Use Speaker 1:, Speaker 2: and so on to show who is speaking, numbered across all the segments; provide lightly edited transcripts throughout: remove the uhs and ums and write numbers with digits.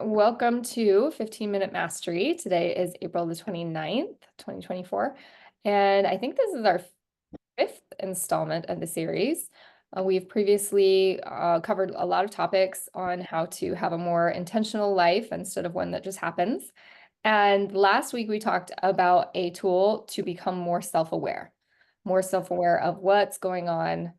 Speaker 1: Welcome to 15-Minute Mastery. Today is April the 29th, 2024. And I think this is our fifth installment of the series. We've previously covered a lot of topics on how to have a more intentional life instead of one that just happens. And last week we talked about a tool to become more self-aware of what's going on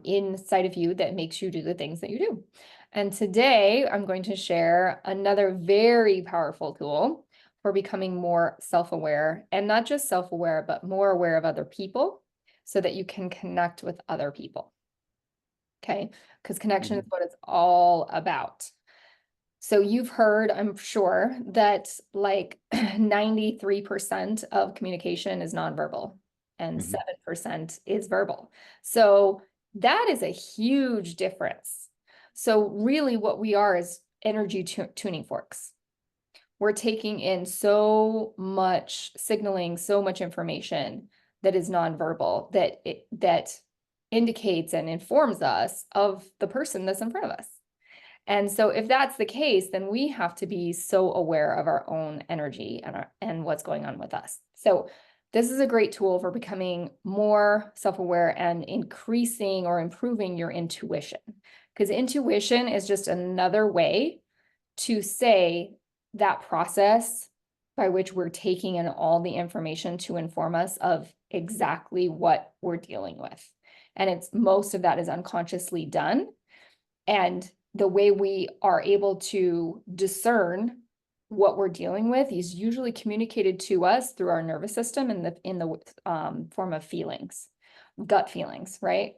Speaker 1: inside of you that makes you do the things that you do. And today I'm going to share another very powerful tool for becoming more self-aware, and not just self-aware, but more aware of other people so that you can connect with other people. Okay, because connection is what it's all about. So you've heard, I'm sure, that like 93% of communication is nonverbal and 7% is verbal. So that is a huge difference. So really what we are is energy tuning forks. We're taking in so much signaling, so much information that is nonverbal that indicates and informs us of the person that's in front of us. And so if that's the case, then we have to be so aware of our own energy and what's going on with us. So this is a great tool for becoming more self-aware and increasing or improving your intuition. Because intuition is just another way to say that process by which we're taking in all the information to inform us of exactly what we're dealing with. And most of that is unconsciously done. And the way we are able to discern what we're dealing with is usually communicated to us through our nervous system in the form of feelings, gut feelings, right?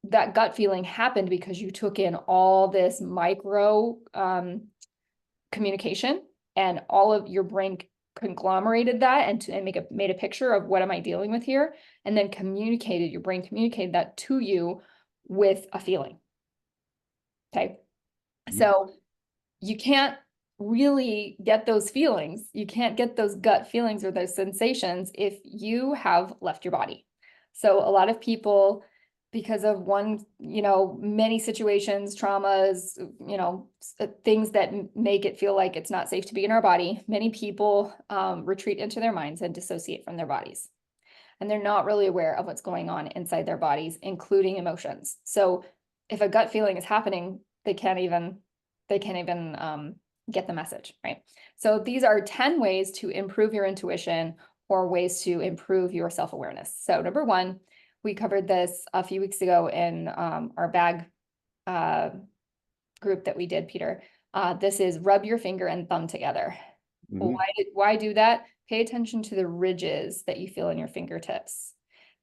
Speaker 1: That gut feeling happened because you took in all this micro communication, and all of your brain conglomerated that and made a picture of what am I dealing with here, and then your brain communicated that to you with a feeling. Okay. So you can't really get those feelings. You can't get those gut feelings or those sensations if you have left your body. So a lot of people, because of many situations, traumas, things that make it feel like it's not safe to be in our body, many people retreat into their minds and dissociate from their bodies. And they're not really aware of what's going on inside their bodies, including emotions. So if a gut feeling is happening, they can't even get the message, right? So these are 10 ways to improve your intuition or ways to improve your self-awareness. So number one, we covered this a few weeks ago in our bag group that we did, Peter. This is rub your finger and thumb together. Why do that? Pay attention to the ridges that you feel in your fingertips.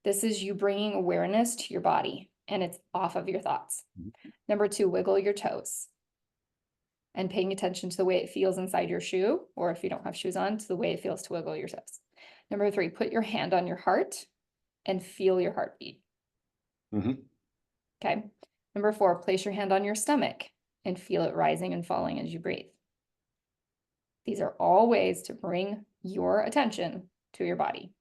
Speaker 1: This is you bringing awareness to your body, and it's off of your thoughts. Number two, wiggle your toes and paying attention to the way it feels inside your shoe, or if you don't have shoes on, to the way it feels to wiggle your toes. Number three, put your hand on your heart and feel your heartbeat. Okay. Number four, place your hand on your stomach and feel it rising and falling as you breathe. These are all ways to bring your attention to your body.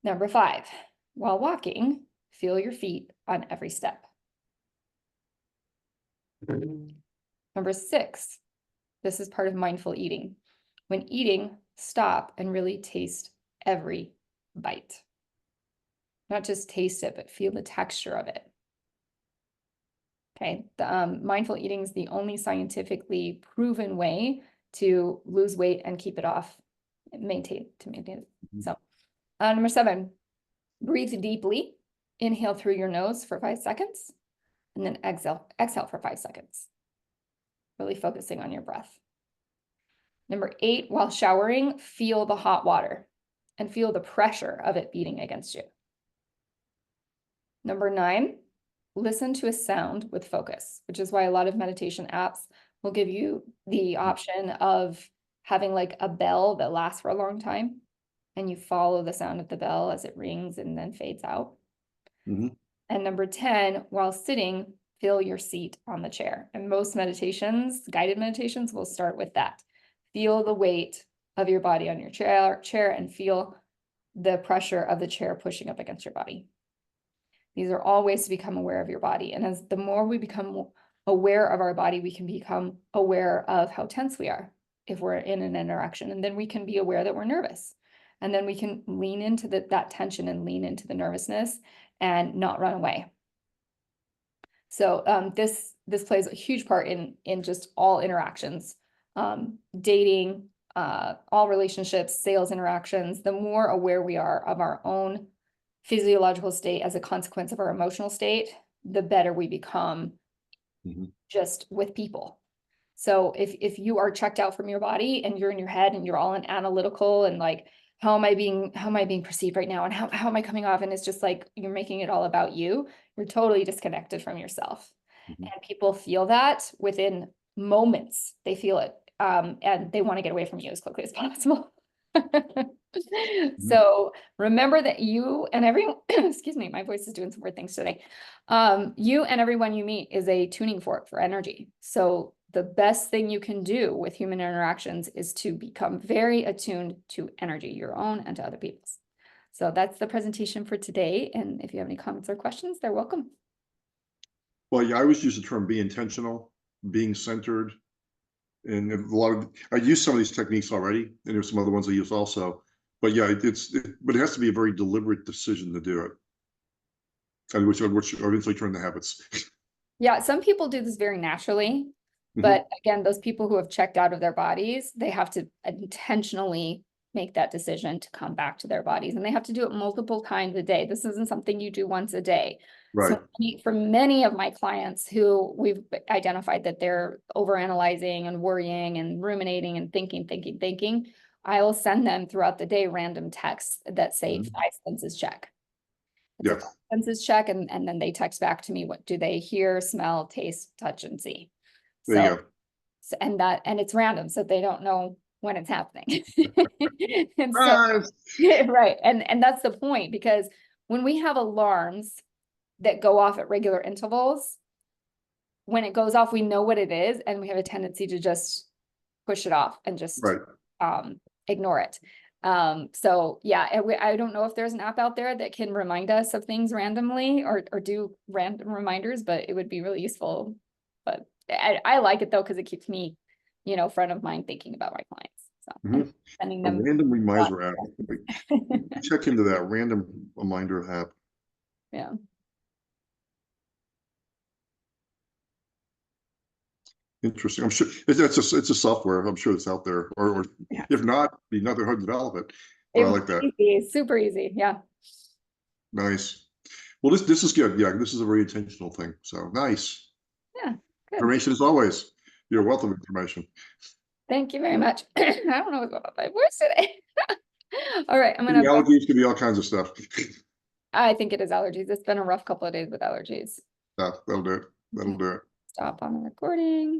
Speaker 1: Number five, while walking, feel your feet on every step. Number six, this is part of mindful eating. When eating, stop and really taste every bite. Not just taste it, but feel the texture of it. Okay, mindful eating is the only scientifically proven way to lose weight and keep it off, maintain it. So, number seven, breathe deeply. Inhale through your nose for 5 seconds, and then exhale for 5 seconds. Really focusing on your breath. Number eight, while showering, feel the hot water and feel the pressure of it beating against you. Number nine, listen to a sound with focus, which is why a lot of meditation apps will give you the option of having like a bell that lasts for a long time, and you follow the sound of the bell as it rings and then fades out. And number 10, while sitting, feel your seat on the chair. And most meditations, guided meditations, will start with that. Feel the weight of your body on your chair and feel the pressure of the chair pushing up against your body. These are all ways to become aware of your body. And the more we become aware of our body, we can become aware of how tense we are if we're in an interaction. And then we can be aware that we're nervous. And then we can lean into that tension and lean into the nervousness and not run away. So this plays a huge part in just all interactions, dating, all relationships, sales interactions. The more aware we are of our own physiological state as a consequence of our emotional state, the better we become just with people. So if you are checked out from your body and you're in your head and you're all in analytical and like, how am I being perceived right now? And how am I coming off? And it's just like, you're making it all about you. You're totally disconnected from yourself. And people feel that within moments. They feel it. And they want to get away from you as quickly as possible. So remember that you and everyone, excuse me, my voice is doing some weird things today. You and everyone you meet is a tuning fork for energy. So the best thing you can do with human interactions is to become very attuned to energy, your own and to other people's. So that's the presentation for today. And if you have any comments or questions, they're welcome.
Speaker 2: Well, yeah, I always use the term be intentional, being centered. And I use some of these techniques already, and there's some other ones I use also. But yeah, but it has to be a very deliberate decision to do it. And which eventually turn the habits.
Speaker 1: Yeah, some people do this very naturally. But again, those people who have checked out of their bodies, they have to intentionally make that decision to come back to their bodies. And they have to do it multiple times a day. This isn't something you do once a day.
Speaker 2: Right.
Speaker 1: So for many of my clients who we've identified that they're overanalyzing and worrying and ruminating and thinking, I will send them throughout the day random texts that say 5 senses check. It's a 5 senses check, and then they text back to me, what do they hear, smell, taste, touch, and see.
Speaker 2: There you
Speaker 1: So and it's random, so they don't know when it's happening. And so, right. And that's the point, because when we have alarms that go off at regular intervals, when it goes off, we know what it is, and we have a tendency to just push it off and just ignore it. So yeah, I don't know if there's an app out there that can remind us of things randomly or do random reminders, but it would be really useful. But I like it though, because it keeps me, front of mind thinking about my clients. So and sending them
Speaker 2: a random reminder app. Check into that random reminder app.
Speaker 1: Yeah.
Speaker 2: Interesting. I'm sure it's a software. I'm sure it's out there, or if not, be another hard to develop it. But I like that.
Speaker 1: Easy, super easy. Yeah.
Speaker 2: Nice. Well, this is good. Yeah, this is a very intentional thing. So nice.
Speaker 1: Yeah. Good.
Speaker 2: Information as always. You're a wealth of information.
Speaker 1: Thank you very much. I don't know what's going on with my voice today. All right, I'm
Speaker 2: gonna. Allergies could be all kinds of stuff.
Speaker 1: I think it is allergies. It's been a rough couple of days with allergies.
Speaker 2: Yeah, that'll do it. That'll do it.
Speaker 1: Stop on the recording.